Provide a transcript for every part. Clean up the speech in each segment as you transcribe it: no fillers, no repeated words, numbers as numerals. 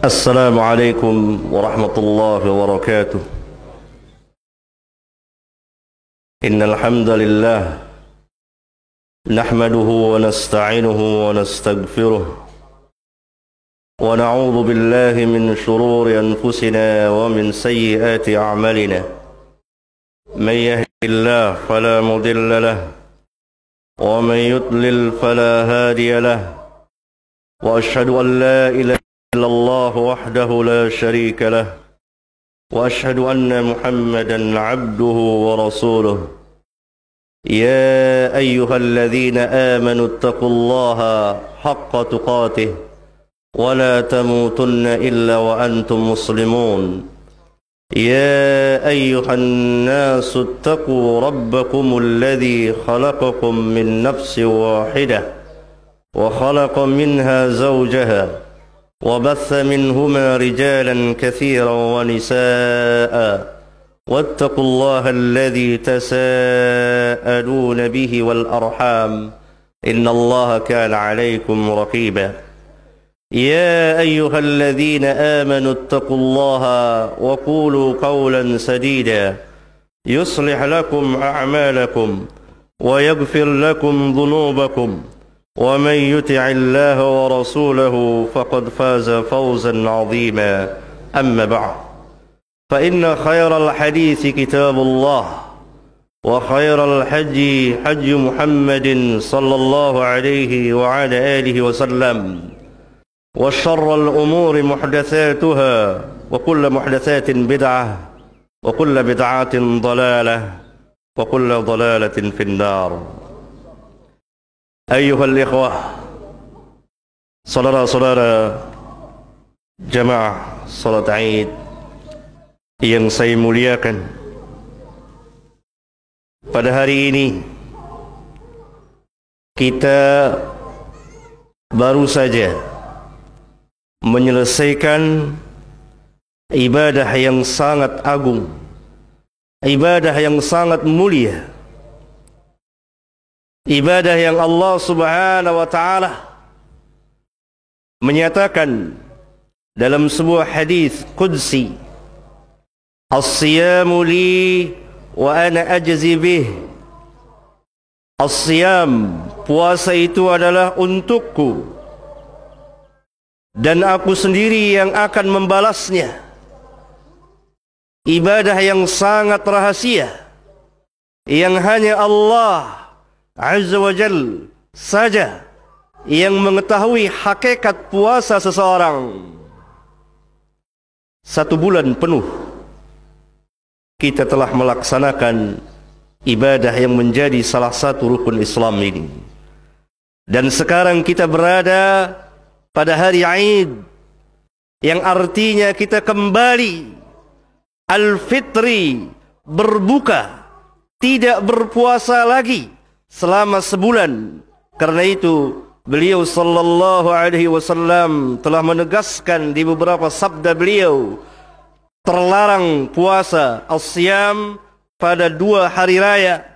السلام عليكم ورحمة الله وبركاته. إن الحمد لله نحمده ونستعينه ونستغفره ونعوذ بالله من شرور أنفسنا ومن سيئات أعمالنا. من يهد الله فلا مضل له ومن يضلل فلا هادي له، وأشهد أن لا إله إلا الله وحده لا شريك له، وأشهد أن محمدا عبده ورسوله. يا أيها الذين آمنوا اتقوا الله حق تقاته ولا تموتن إلا وأنتم مسلمون. يا أيها الناس اتقوا ربكم الذي خلقكم من نفس واحدة وخلق منها زوجها وبث منهما رجالا كثيرا ونساء، واتقوا الله الذي تساءلون به والأرحام إن الله كان عليكم رقيبا. يا أيها الذين آمنوا اتقوا الله وقولوا قولا سديدا يصلح لكم أعمالكم ويغفر لكم ذنوبكم، ومن يطع الله ورسوله فقد فاز فوزا عظيما. أما بعد، فإن خير الحديث كتاب الله، وخير الحج حج محمد صلى الله عليه وعلى آله وسلم، وشر الأمور محدثاتها، وكل محدثات بدعة، وكل بدعة ضلالة، وكل ضلالة في النار. Ayyuhal ikhwah, saudara-saudara jamaah salat Id yang saya muliakan, pada hari ini kita baru saja menyelesaikan ibadah yang sangat agung, ibadah yang sangat mulia, ibadah yang Allah Subhanahu wa ta'ala menyatakan dalam sebuah hadis qudsi, as-siyamu li wa ana ajzi bih. As-siyam, puasa itu adalah untukku dan aku sendiri yang akan membalasnya. Ibadah yang sangat rahasia yang hanya Allah Azza wa Jal saja yang mengetahui hakikat puasa seseorang. 1 bulan penuh kita telah melaksanakan ibadah yang menjadi salah satu rukun Islam ini. Dan sekarang kita berada pada hari Id, yang artinya kita kembali Al-Fitri, berbuka, tidak berpuasa lagi selama sebulan. Karena itu beliau sallallahu alaihi wasallam telah menegaskan di beberapa sabda beliau, terlarang puasa as-siyam pada 2 hari raya,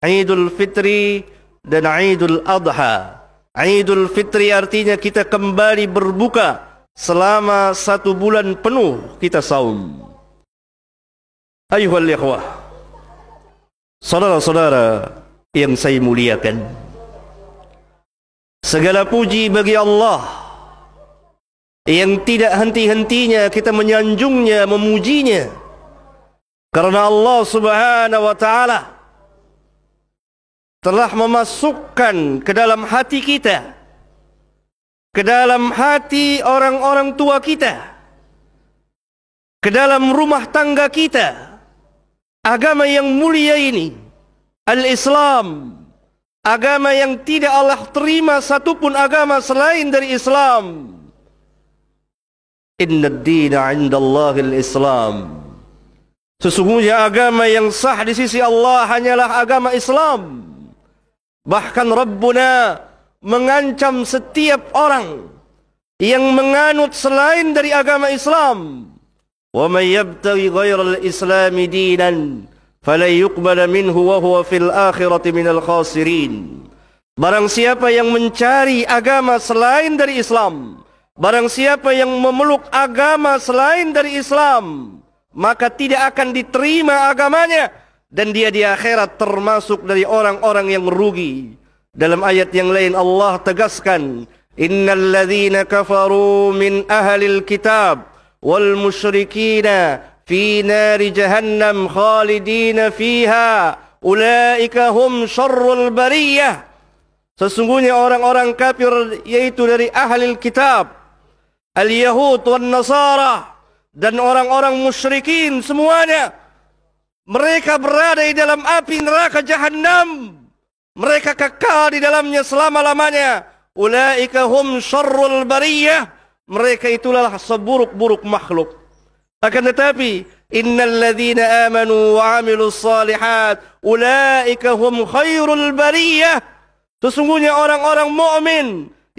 Idul Fitri dan Idul Adha. Idul Fitri artinya kita kembali berbuka selama 1 bulan penuh kita saum. Ayyuhal ikhwah, saudara-saudara yang saya muliakan, segala puji bagi Allah yang tidak henti-hentinya kita menyanjungnya, memujinya, karena Allah Subhanahu wa ta'ala telah memasukkan ke dalam hati kita, ke dalam hati orang-orang tua kita, ke dalam rumah tangga kita, agama yang mulia ini, Al-Islam, agama yang tidak Allah terima satupun agama selain dari Islam. Inna ad-dina 'indallahi al-Islam. Sesungguhnya agama yang sah di sisi Allah hanyalah agama Islam. Bahkan Rabbuna mengancam setiap orang yang menganut selain dari agama Islam. Wa may yabtaghi ghairal islami dinan fala yuqbala minhu wa huwa fil akhirati minal khasirin. Barang siapa yang mencari agama selain dari Islam, Barang siapa yang memeluk agama selain dari Islam, maka tidak akan diterima agamanya, dan dia di akhirat termasuk dari orang-orang yang rugi. Dalam ayat yang lain Allah tegaskan, innal ladzina kafaru min ahlil kitab wal musyrikina fi nari jahannam khalidina fiha ulaika hum syarrul bariyah. Sesungguhnya orang-orang kafir, yaitu dari ahlil kitab, al-Yahud wan Nasara, dan orang-orang musyrikin semuanya, mereka berada di dalam api neraka Jahannam. Mereka kekal di dalamnya selama-lamanya. Ulaika hum syarrul bariyah. Mereka itulah seburuk-buruk makhluk. Akan tetapi, innal ladzina amanu wa 'amilus shalihat ulaika hum khairul bariyah. Sesungguhnya orang-orang mukmin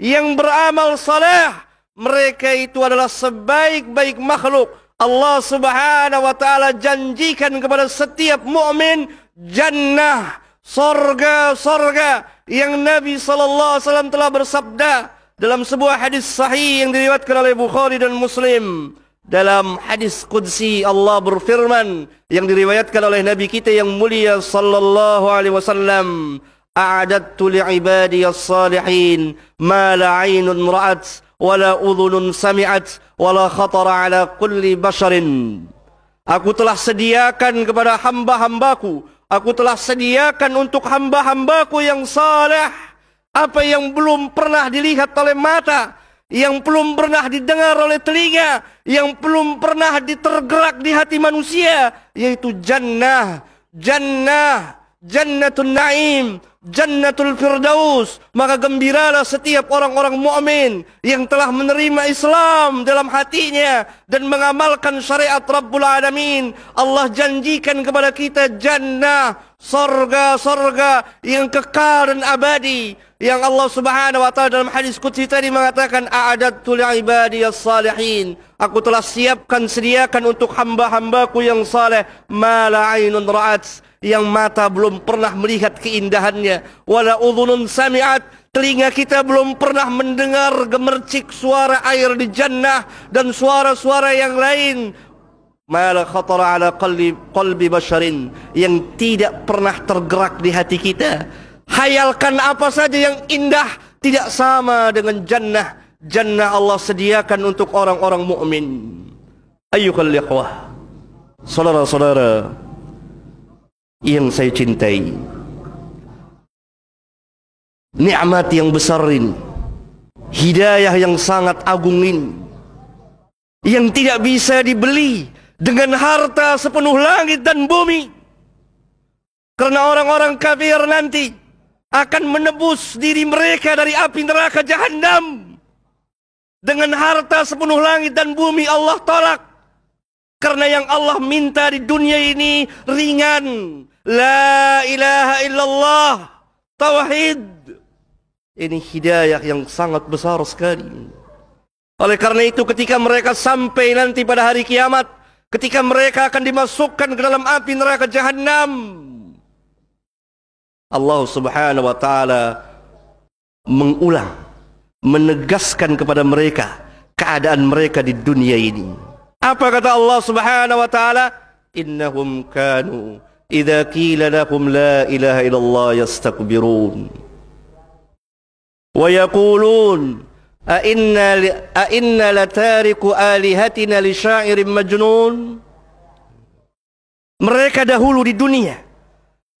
yang beramal saleh, mereka itu adalah sebaik-baik makhluk. Allah Subhanahu wa taala janjikan kepada setiap mukmin jannah, surga yang Nabi sallallahu alaihi wasallam telah bersabda dalam sebuah hadis sahih yang diriwayatkan oleh Bukhari dan Muslim. Dalam hadis qudsi Allah berfirman yang diriwayatkan oleh Nabi kita yang mulia sallallahu alaihi wasallam, a'adattu li'ibadiyas salihin ma la 'ainun ra'at wala udhunun sami'at wala khatara ala kulli basharin. Aku telah sediakan kepada hamba-hambaku, aku telah sediakan untuk hamba-hambaku yang saleh apa yang belum pernah dilihat oleh mata, yang belum pernah didengar oleh telinga, yang belum pernah ditergerak di hati manusia, yaitu jannah, jannatul na'im, jannatul firdaus. Maka gembiralah setiap orang-orang mukmin yang telah menerima Islam dalam hatinya dan mengamalkan syariat Rabbul Alamin. Allah janjikan kepada kita jannah, surga yang kekal dan abadi, yang Allah Subhanahu wa taala dalam hadis qudsi tadi mengatakan, a'adattu li'ibadiyas salihin. Aku telah sediakan untuk hamba-hambaku yang saleh ma la 'ainun ra'at, yang mata belum pernah melihat keindahannya, wala udhunun sami'at, telinga kita belum pernah mendengar gemercik suara air di jannah dan suara-suara yang lain. Ma la khatara ala qalbi basharin, yang tidak pernah tergerak di hati kita. Hayalkan apa saja yang indah tidak sama dengan jannah. Jannah Allah sediakan untuk orang-orang mukmin. Ayyuhal ikhwah, saudara-saudara yang saya cintai, nikmat yang besar ini, hidayah yang sangat agung ini, yang tidak bisa dibeli dengan harta sepenuh langit dan bumi. Karena orang-orang kafir nanti akan menebus diri mereka dari api neraka Jahannam dengan harta sepenuh langit dan bumi. Allah tolak, karena yang Allah minta di dunia ini ringan, la ilaha illallah, tauhid. Ini hidayah yang sangat besar sekali. Oleh karena itu, ketika mereka sampai nanti pada hari kiamat, ketika mereka akan dimasukkan ke dalam api neraka Jahannam, Allah Subhanahu wa taala mengulang, menegaskan kepada mereka keadaan mereka di dunia ini. Apa kata Allah Subhanahu wa taala? Innahum kanu idza qila lahum la ilaha illallah yastakbirun wa yaqulun a inna latariku alihatina li sya'irin majnun. Mereka dahulu di dunia,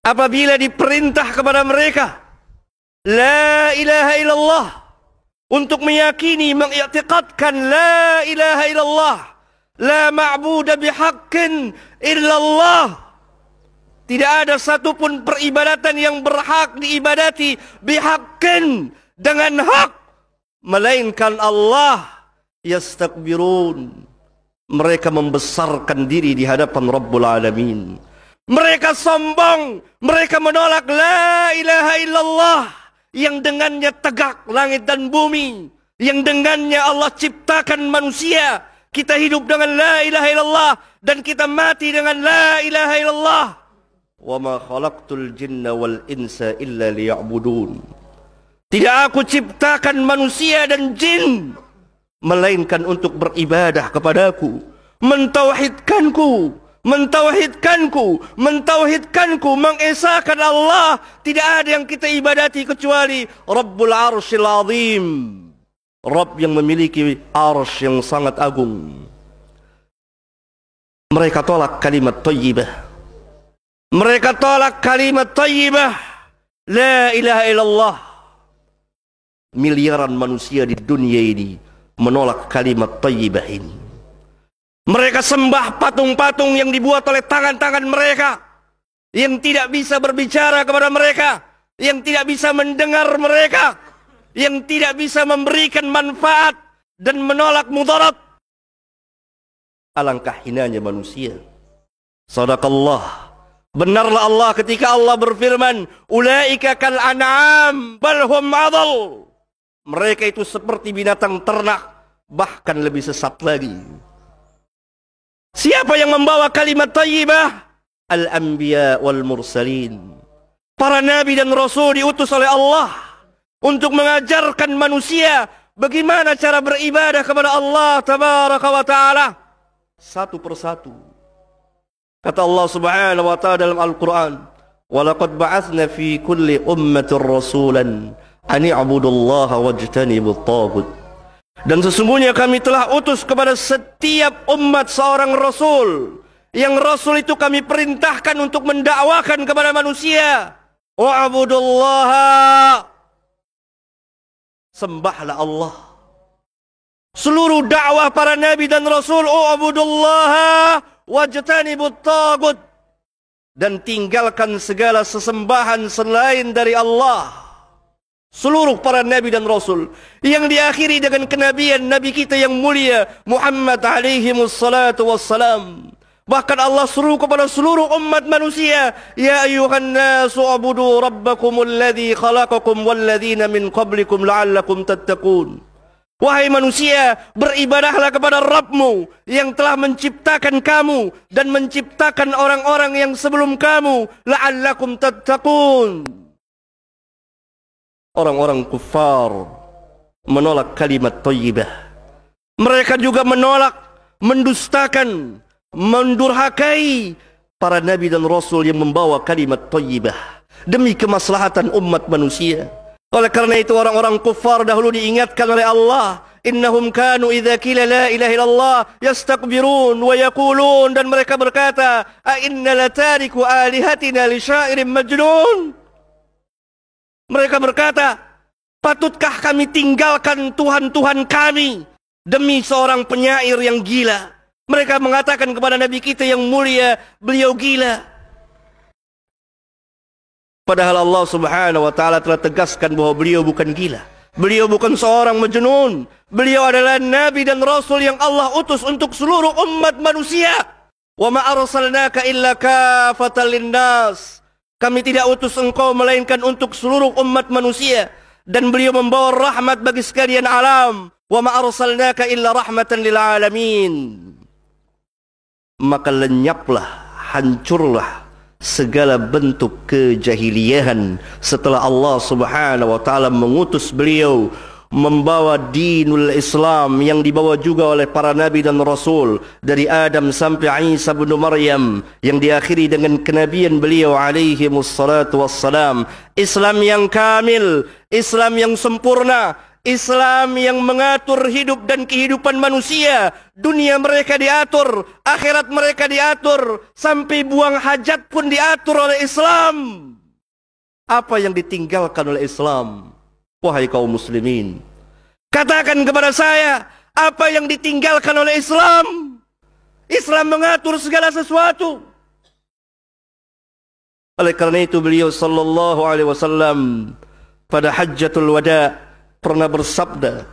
apabila diperintah kepada mereka la ilaha illallah, untuk meyakini, mengiktikadkan la ilaha illallah, la ma'budu bihaqqin illallah, tidak ada satupun peribadatan yang berhak diibadati bihaqqin, dengan hak, melainkan Allah. Yastakbirun, mereka membesarkan diri di hadapan Rabbul Alamin. Mereka sombong, mereka menolak la ilaha illallah, yang dengannya tegak langit dan bumi, yang dengannya Allah ciptakan manusia. Kita hidup dengan la ilaha illallah dan kita mati dengan la ilaha illallah. Wa ma khalaqtul jinna wal insa illa liya'budun. Tidak aku ciptakan manusia dan jin melainkan untuk beribadah kepadaku, mentauhidkanku, mengesahkan Allah. Tidak ada yang kita ibadati kecuali Rabbul Arsyil Azim, Rabb yang memiliki arsy yang sangat agung. Mereka tolak kalimat thayyibah. Mereka tolak kalimat thayyibah, la ilaha illallah. Miliaran manusia di dunia ini menolak kalimat thayyibah ini. Mereka sembah patung-patung yang dibuat oleh tangan-tangan mereka, yang tidak bisa berbicara kepada mereka, yang tidak bisa mendengar mereka, yang tidak bisa memberikan manfaat dan menolak mudarat. Alangkah hinanya manusia. Sadaqallah. Benarlah Allah ketika Allah berfirman, ulaika kal an'am bal hum adall. Mereka itu seperti binatang ternak, bahkan lebih sesat lagi. Siapa yang membawa kalimat thayyibah? Al-anbiya wal mursalin. Para nabi dan rasul diutus oleh Allah untuk mengajarkan manusia bagaimana cara beribadah kepada Allah tabaraka wa ta'ala, satu persatu. Kata Allah subhanahu wa ta'ala dalam Al-Quran, وَلَقَدْ بَعَثْنَا فِي كُلِّ أُمَّةٍ رَسُولًا أَنِ اعْبُدُوا اللَّهَ وَاجْتَنِبُوا الطَّاغُوتَ. Dan sesungguhnya kami telah utus kepada setiap umat seorang rasul, yang rasul itu kami perintahkan untuk mendakwakan kepada manusia, wa'budullaha, sembahlah Allah. Seluruh dakwah para nabi dan rasul, wa'budullaha wajtanibut tagut, dan tinggalkan segala sesembahan selain dari Allah. Seluruh para nabi dan rasul yang diakhiri dengan kenabian nabi kita yang mulia Muhammad alaihi wassalatu wassalam. Bahkan Allah seru kepada seluruh umat manusia, ya ayuhan nasu ubudu rabbakumul ladzi khalaqakum walladzina min qablikum la'allakum tattaqun. Wahai manusia, beribadahlah kepada Rabbmu yang telah menciptakan kamu dan menciptakan orang-orang yang sebelum kamu, la'allakum tattaqun. Orang-orang kufar menolak kalimat thayyibah. Mereka juga menolak, mendustakan, mendurhakai para nabi dan rasul yang membawa kalimat thayyibah demi kemaslahatan umat manusia. Oleh karena itu orang-orang kufar dahulu diingatkan oleh Allah, innahum kanu idza qila la ilaha illallah yastakbirun wa yaqulun, dan mereka berkata, a inna latariku alihatina li syairin majnun. Mereka berkata, patutkah kami tinggalkan Tuhan-Tuhan kami demi seorang penyair yang gila? Mereka mengatakan kepada Nabi kita yang mulia, beliau gila. Padahal Allah subhanahu wa ta'ala telah tegaskan bahwa beliau bukan gila. Beliau bukan seorang majnun. Beliau adalah Nabi dan Rasul yang Allah utus untuk seluruh umat manusia. Wa ma arsalnaka illa kafatan linnas. Kami tidak utus engkau melainkan untuk seluruh umat manusia. Dan beliau membawa rahmat bagi sekalian alam. Wa ma arsalnaka illa rahmatan lil alamin. Maka lenyaplah, hancurlah segala bentuk kejahiliahan setelah Allah subhanahu wa ta'ala mengutus beliau membawa dinul Islam yang dibawa juga oleh para nabi dan rasul dari Adam sampai Isa bin Maryam, yang diakhiri dengan kenabian beliau alaihi wassalatu wassalam. Islam yang kamil, Islam yang sempurna, Islam yang mengatur hidup dan kehidupan manusia. Dunia mereka diatur, akhirat mereka diatur, sampai buang hajat pun diatur oleh Islam. Apa yang ditinggalkan oleh Islam? Wahai kaum muslimin, katakan kepada saya, apa yang ditinggalkan oleh Islam? Islam mengatur segala sesuatu. Oleh karena itu beliau sallallahu alaihi wasallam pada hajjatul wada pernah bersabda,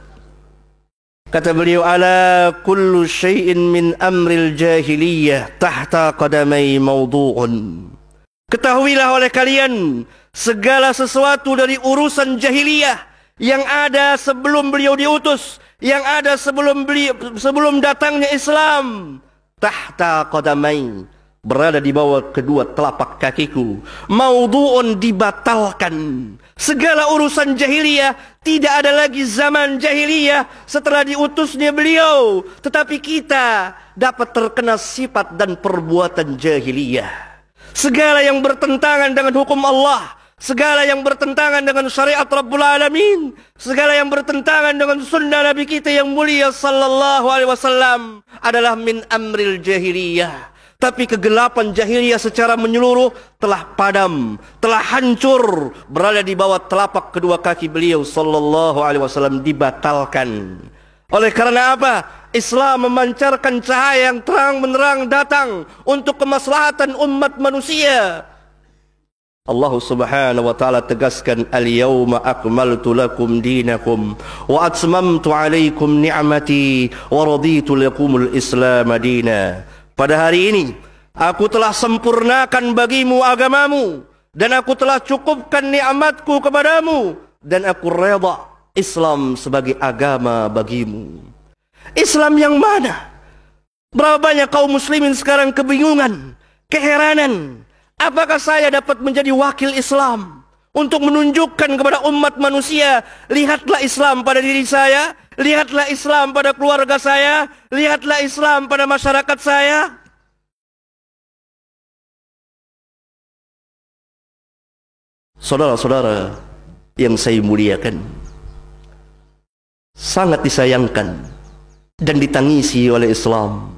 kata beliau, ala kullu syai'in min amril jahiliyah tahta qadamai mawdu'un. Ketahuilah oleh kalian, segala sesuatu dari urusan jahiliyah yang ada sebelum beliau diutus, yang ada sebelum datangnya Islam, tahta qadamai, berada di bawah kedua telapak kakiku. Maudhu'un, dibatalkan. Segala urusan jahiliyah, tidak ada lagi zaman jahiliyah setelah diutusnya beliau. Tetapi kita dapat terkena sifat dan perbuatan jahiliyah. Segala yang bertentangan dengan hukum Allah, segala yang bertentangan dengan syariat Rabbul Alamin, segala yang bertentangan dengan sunnah Nabi kita yang mulia sallallahu alaihi wasallam adalah min amril jahiliyah. Tapi kegelapan jahiliyah secara menyeluruh telah padam, telah hancur, berada di bawah telapak kedua kaki beliau sallallahu alaihi wasallam, dibatalkan. Oleh karena apa? Islam memancarkan cahaya yang terang menerang datang untuk kemaslahatan umat manusia. Allah Subhanahu wa taala tegaskan, al-yauma akmaltu lakum dinakum wa atmamtu alaikum ni'mati wa raditu lakumul Islam madina. Pada hari ini aku telah sempurnakan bagimu agamamu, dan aku telah cukupkan nikmatku kepadamu, dan aku redha Islam sebagai agama bagimu. Islam yang mana? Berapa banyak kaum muslimin sekarang kebingungan, keheranan. Apakah saya dapat menjadi wakil Islam untuk menunjukkan kepada umat manusia, lihatlah Islam pada diri saya, lihatlah Islam pada keluarga saya, lihatlah Islam pada masyarakat saya. Saudara-saudara yang saya muliakan, sangat disayangkan dan ditangisi oleh Islam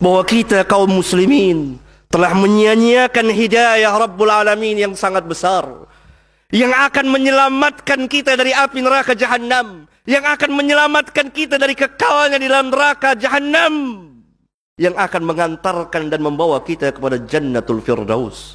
bahwa kita kaum muslimin telah menyia-nyiakan hidayah Rabbul Alamin yang sangat besar, yang akan menyelamatkan kita dari api neraka Jahannam, yang akan menyelamatkan kita dari kekalnya di dalam neraka Jahannam, yang akan mengantarkan dan membawa kita kepada Jannatul Firdaus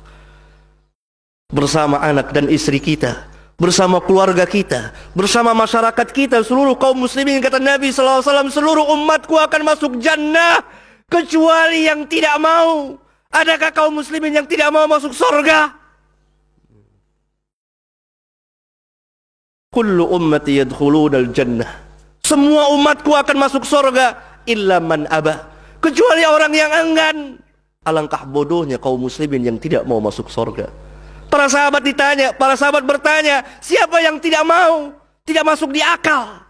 bersama anak dan istri kita, bersama keluarga kita, bersama masyarakat kita, seluruh kaum muslimin. Kata Nabi SAW, seluruh umatku akan masuk jannah kecuali yang tidak mau. Adakah kaum muslimin yang tidak mau masuk surga? Kullu ummati yadkhulunal jannah, semua umatku akan masuk surga, illa man aba, kecuali orang yang enggan. Alangkah bodohnya kaum muslimin yang tidak mau masuk surga. Para sahabat ditanya, para sahabat bertanya, siapa yang tidak mau? Tidak masuk di akal.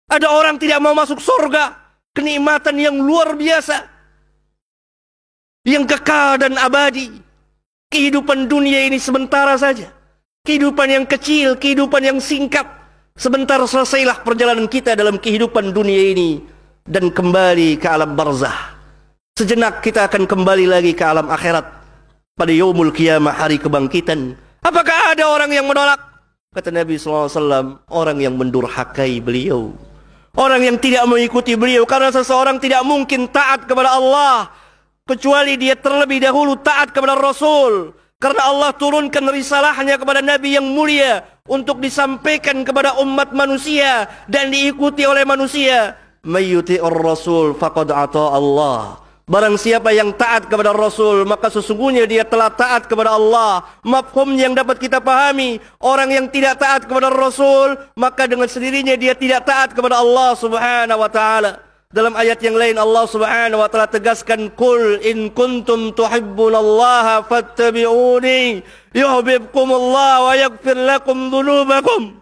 Ada orang tidak mau masuk surga, kenikmatan yang luar biasa, yang kekal dan abadi. Kehidupan dunia ini sementara saja, kehidupan yang kecil, kehidupan yang singkat. Sebentar selesailah perjalanan kita dalam kehidupan dunia ini dan kembali ke alam barzah. Sejenak kita akan kembali lagi ke alam akhirat pada yaumul qiyamah, hari kebangkitan. Apakah ada orang yang menolak? Kata Nabi SAW, orang yang mendurhakai beliau, orang yang tidak mengikuti beliau. Karena seseorang tidak mungkin taat kepada Allah kecuali dia terlebih dahulu taat kepada Rasul. Karena Allah turunkan risalahnya kepada Nabi yang mulia untuk disampaikan kepada umat manusia dan diikuti oleh manusia. Mayyuti'ur Rasul faqad ata Allah. Barang siapa yang taat kepada Rasul, maka sesungguhnya dia telah taat kepada Allah. Mafhum yang dapat kita pahami, orang yang tidak taat kepada Rasul, maka dengan sendirinya dia tidak taat kepada Allah Subhanahu wa taala. Dalam ayat yang lain Allah Subhanahu wa taala tegaskan, "Qul in kuntum tuhibbunallaha fattabi'uni yuhibbukumullah wa yaghfir lakum dzunubakum."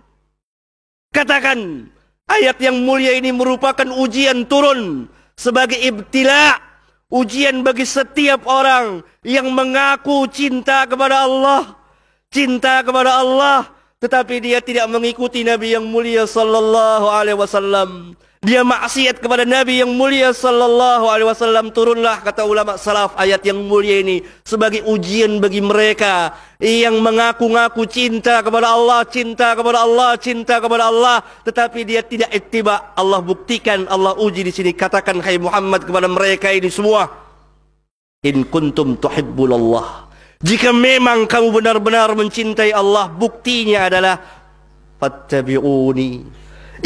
Katakan, ayat yang mulia ini merupakan ujian turun sebagai ibtila, ujian bagi setiap orang yang mengaku cinta kepada Allah, tetapi dia tidak mengikuti Nabi yang mulia sallallahu alaihi wasallam. Dia maksiat kepada Nabi yang mulia sallallahu alaihi wasallam. Turunlah, kata ulama salaf, ayat yang mulia ini sebagai ujian bagi mereka yang mengaku-ngaku cinta kepada Allah, tetapi dia tidak ittiba. Allah buktikan, Allah uji di sini. Katakan, hai Muhammad, kepada mereka ini semua, in kuntum tuhibbunallah, jika memang kamu benar-benar mencintai Allah, buktinya adalah fattabi'uni,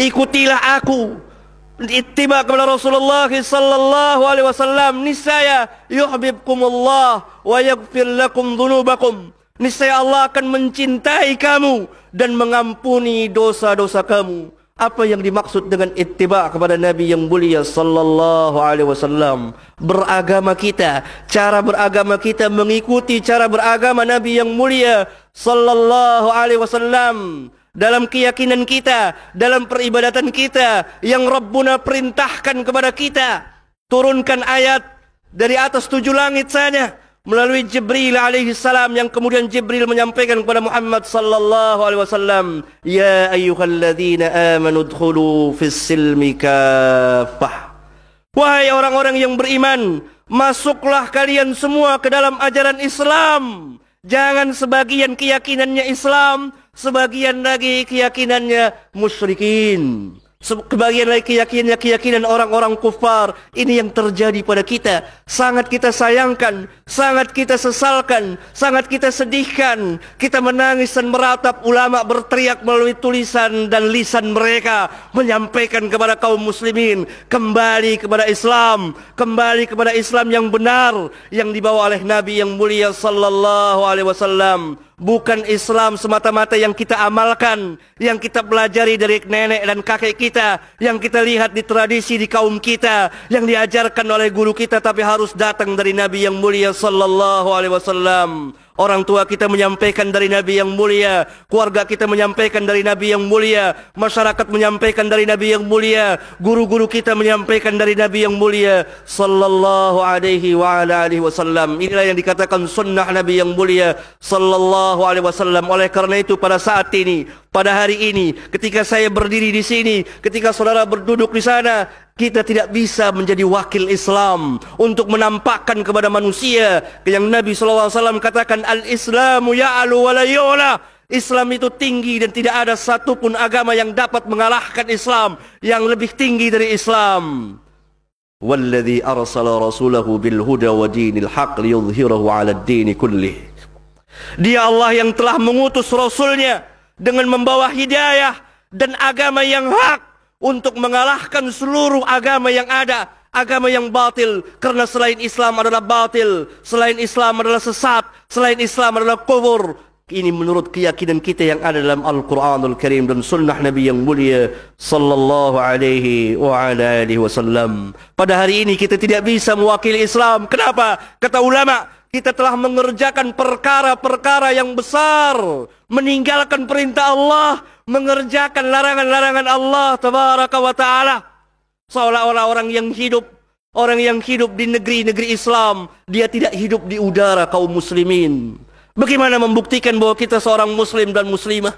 ikutilah aku. Ittiba kepada Rasulullah sallallahu alaihi wasallam, niscaya yuhibbukumullah wa yaghfir lakum dzunubakum, niscaya Allah akan mencintai kamu dan mengampuni dosa-dosa kamu. Apa yang dimaksud dengan ittiba' kepada Nabi yang mulia sallallahu alaihi wasallam? Beragama kita, cara beragama kita mengikuti cara beragama Nabi yang mulia sallallahu alaihi wasallam. Dalam keyakinan kita, dalam peribadatan kita yang Rabbuna perintahkan kepada kita, turunkan ayat dari atas 7 langit saja melalui Jibril alaihi salam, yang kemudian Jibril menyampaikan kepada Muhammad sallallahu alaihi wasallam, ya ayyuhalladzina amanu udkhulu fis silmi kaffah. Wahai orang-orang yang beriman, masuklah kalian semua ke dalam ajaran Islam. Jangan sebagian keyakinannya Islam, sebagian lagi keyakinannya musyrikin, sebagian lagi keyakinan orang-orang kufar. Ini yang terjadi pada kita. Sangat kita sayangkan, sangat kita sesalkan, sangat kita sedihkan. Kita menangis dan meratap ulama berteriak melalui tulisan dan lisan mereka, menyampaikan kepada kaum muslimin, kembali kepada Islam, kembali kepada Islam yang benar, yang dibawa oleh Nabi yang mulia sallallahu alaihi wasallam. Bukan Islam semata-mata yang kita amalkan, yang kita pelajari dari nenek dan kakek kita, yang kita lihat di tradisi di kaum kita, yang diajarkan oleh guru kita, tapi harus datang dari Nabi yang mulia sallallahu alaihi wasallam. Orang tua kita menyampaikan dari Nabi yang mulia, keluarga kita menyampaikan dari Nabi yang mulia, masyarakat menyampaikan dari Nabi yang mulia, guru-guru kita menyampaikan dari Nabi yang mulia sallallahu alaihi wa ala alihi wasallam. Inilah yang dikatakan sunnah Nabi yang mulia sallallahu alaihi wasallam. Oleh karena itu pada saat ini, pada hari ini, ketika saya berdiri di sini, ketika saudara berduduk di sana, kita tidak bisa menjadi wakil Islam untuk menampakkan kepada manusia yang Nabi SAW katakan, al-Islamu ya'alu wa la yu'la. Islam itu tinggi dan tidak ada satupun agama yang dapat mengalahkan Islam yang lebih tinggi dari Islam. Walladhi arsala rasulahu bil huda wa dinil haq liyudhhirahu 'ala ad-din kullih. Dia Allah yang telah mengutus Rasulnya dengan membawa hidayah dan agama yang hak untuk mengalahkan seluruh agama yang ada, agama yang batil. Karena selain Islam adalah batil, selain Islam adalah sesat, selain Islam adalah kufur. Ini menurut keyakinan kita yang ada dalam Al-Quranul Karim dan sunnah Nabi yang mulia sallallahu alaihi wa ala alihi wasallam. Pada hari ini kita tidak bisa mewakili Islam. Kenapa? Kata ulama, kita telah mengerjakan perkara-perkara yang besar, meninggalkan perintah Allah, mengerjakan larangan-larangan Allah tabaraka wa ta'ala. Seolah-olah orang yang hidup di negeri-negeri Islam, dia tidak hidup di udara kaum muslimin. Bagaimana membuktikan bahwa kita seorang muslim dan muslimah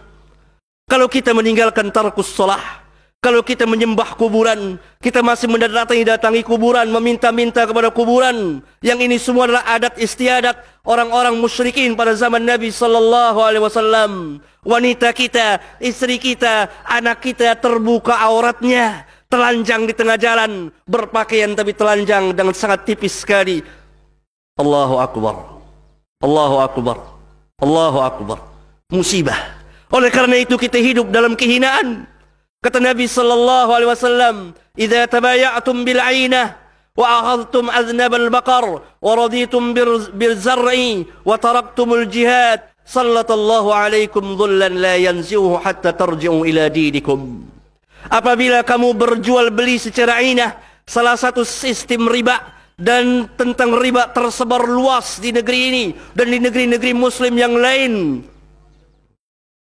kalau kita meninggalkan tarkus shalah, kalau kita menyembah kuburan, kita masih mendatangi kuburan, meminta-minta kepada kuburan? Yang ini semua adalah adat istiadat orang-orang musyrikin pada zaman Nabi sallallahu alaihi wasallam. Wanita kita, istri kita, anak kita terbuka auratnya, telanjang di tengah jalan, berpakaian tapi telanjang dengan sangat tipis sekali. Allahu akbar. Allahu akbar. Allahu akbar. Musibah. Oleh karena itu kita hidup dalam kehinaan. Kata Nabi sallallahu alaihi wasallam, "Idza tabaya'tum bil 'ainah wa akhadhtum aznab al baqar wa raditum bil zar'i wa taraktumul jihad, sallallahu alaikum dhullan la yanzihu hatta tarji'u ila dinikum." Apabila kamu berjual beli secara ainah, salah satu sistem riba, dan tentang riba tersebar luas di negeri ini dan di negeri-negeri muslim yang lain,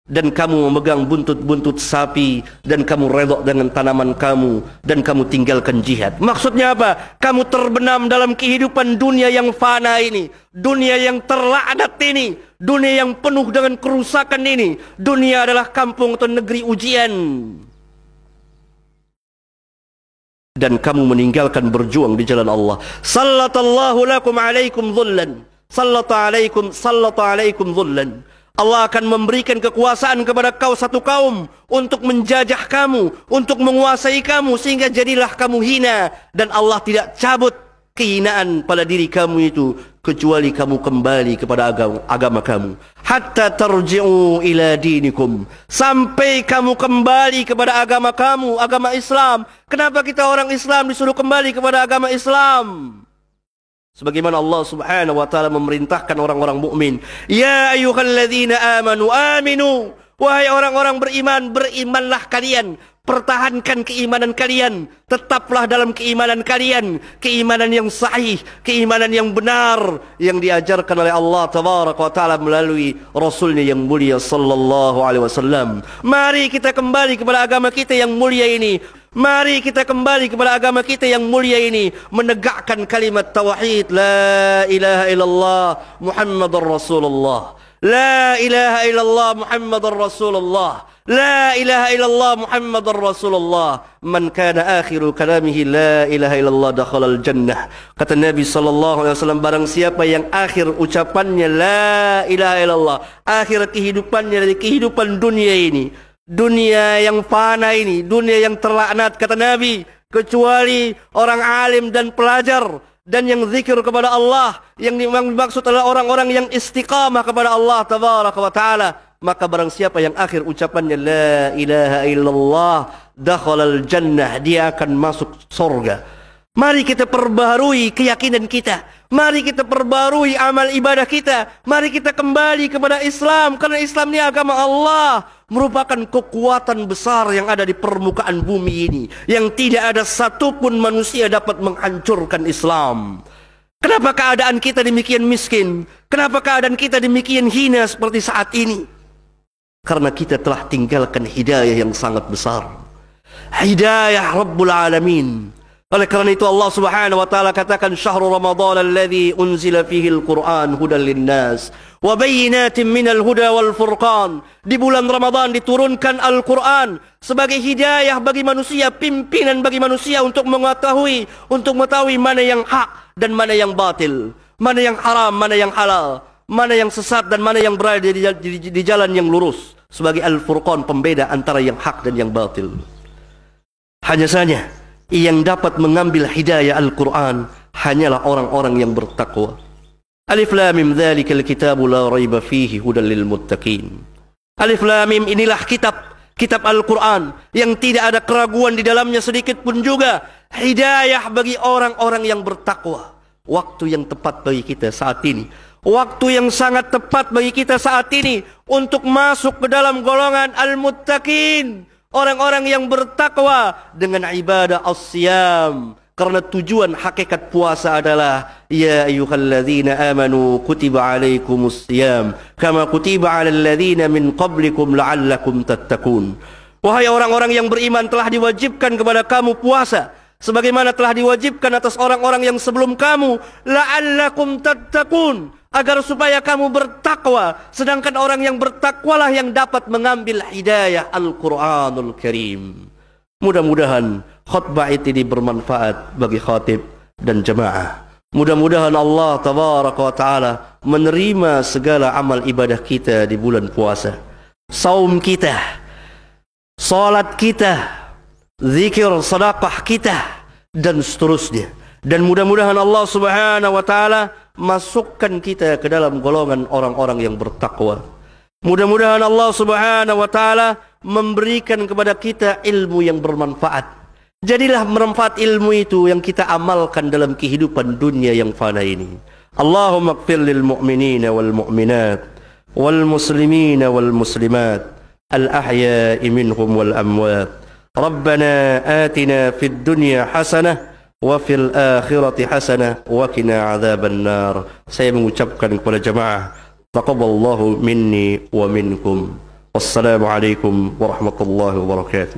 dan kamu memegang buntut-buntut sapi, dan kamu redha dengan tanaman kamu, dan kamu tinggalkan jihad. Maksudnya apa? Kamu terbenam dalam kehidupan dunia yang fana ini, dunia yang terlaknat ini, dunia yang penuh dengan kerusakan ini. Dunia adalah kampung atau negeri ujian, dan kamu meninggalkan berjuang di jalan Allah. Sallallahu lakum alaikum dhullan. Sallata alaikum dhullan. Allah akan memberikan kekuasaan kepada kau satu kaum untuk menjajah kamu, untuk menguasai kamu, sehingga jadilah kamu hina. Dan Allah tidak cabut kehinaan pada diri kamu itu kecuali kamu kembali kepada agama kamu. Hatta tarji'u ila dinikum. Sampai kamu kembali kepada agama kamu, agama Islam. Kenapa kita orang Islam disuruh kembali kepada agama Islam? Sebagaimana Allah subhanahu wa ta'ala memerintahkan orang-orang mukmin, ya ayyuhalladzina amanu aminu. Wahai orang-orang beriman, berimanlah kalian. Pertahankan keimanan kalian. Tetaplah dalam keimanan kalian. Keimanan yang sahih, keimanan yang benar, yang diajarkan oleh Allah Tabaraka wa Ta'ala melalui Rasulnya yang mulia sallallahu alaihi wasallam. Mari kita kembali kepada agama kita yang mulia ini. Mari kita kembali kepada agama kita yang mulia ini, menegakkan kalimat tauhid la ilaha illallah Muhammadur Rasulullah. La ilaha illallah Muhammadur Rasulullah. La ilaha illallah Muhammadur Rasulullah. Man kana akhiru kalamihi la ilaha illallah dakhalal jannah. Kata Nabi sallallahu alaihi wasallam, barang siapa yang akhir ucapannya la ilaha illallah, akhir kehidupannya dari kehidupan dunia ini, dunia yang fana ini, dunia yang terlaknat, kata Nabi, kecuali orang alim dan pelajar dan yang zikir kepada Allah, yang dimaksud adalah orang-orang yang istiqamah kepada Allah Tabaraka wa Ta'ala. Maka barang siapa yang akhir ucapannya la ilaha illallah dakhalal jannah, dia akan masuk surga. Mari kita perbaharui keyakinan kita. Mari kita perbarui amal ibadah kita. Mari kita kembali kepada Islam, karena Islam ini agama Allah, merupakan kekuatan besar yang ada di permukaan bumi ini, yang tidak ada satupun manusia dapat menghancurkan Islam. Kenapa keadaan kita demikian miskin? Kenapa keadaan kita demikian hina seperti saat ini? Karena kita telah tinggalkan hidayah yang sangat besar, hidayah Rabbul Alamin. Oleh kerana itu Allah Subhanahu wa Ta'ala katakan, syahrul Ramadan alladhi unzila fihi al-Quran hudan linnas wa bayyinatin minal huda wal furqan. Di bulan Ramadan diturunkan Al-Quran sebagai hidayah bagi manusia, pimpinan bagi manusia untuk mengetahui mana yang hak dan mana yang batil, mana yang haram, mana yang halal, mana yang sesat dan mana yang berada di jalan yang lurus, sebagai Al-Furqan, pembeda antara yang hak dan yang batil. Hanya saja yang dapat mengambil hidayah Al-Quran hanyalah orang-orang yang bertakwa. Alif Lam Mim, dzalikal kitabu la raiba fihi hudan lil muttaqin. Alif Lam Mim, inilah kitab Al-Quran yang tidak ada keraguan di dalamnya sedikit pun juga. Hidayah bagi orang-orang yang bertakwa. Waktu yang tepat bagi kita saat ini, waktu yang sangat tepat bagi kita saat ini untuk masuk ke dalam golongan al-muttaqin, orang-orang yang bertakwa dengan ibadah as-siyam. Karena tujuan hakikat puasa adalah ya ayyuhalladzina amanu kutiba alaikumus siyam kama kutiba alal ladzina min qablikum la'allakum tattaqun. Wahai orang-orang yang beriman, telah diwajibkan kepada kamu puasa sebagaimana telah diwajibkan atas orang-orang yang sebelum kamu, la'allakum tattaqun, agar supaya kamu bertakwa. Sedangkan orang yang bertakwalah yang dapat mengambil hidayah Al-Quranul Karim. Mudah-mudahan khutbah ini bermanfaat bagi khatib dan jemaah. Mudah-mudahan Allah Tabaraka wa Ta'ala menerima segala amal ibadah kita di bulan puasa, saum kita, salat kita, zikir, sedekah kita, dan seterusnya. Dan mudah-mudahan Allah Subhanahu wa Ta'ala masukkan kita ke dalam golongan orang-orang yang bertakwa. Mudah-mudahan Allah Subhanahu wa Ta'ala memberikan kepada kita ilmu yang bermanfaat. Jadilah bermanfaat ilmu itu yang kita amalkan dalam kehidupan dunia yang fana ini. Allahumma ighfir lil mu'minina wal mu'minat wal muslimina wal muslimat al ahya'i minhum wal amwat. Rabbana atina fid dunya hasanah wa fil akhirati hasanah wa qina adzaban nar. Saya mengucapkan kepada jemaah, taqabbalallahu minni wa minkum. Wassalamualaikum warahmatullahi wabarakatuh.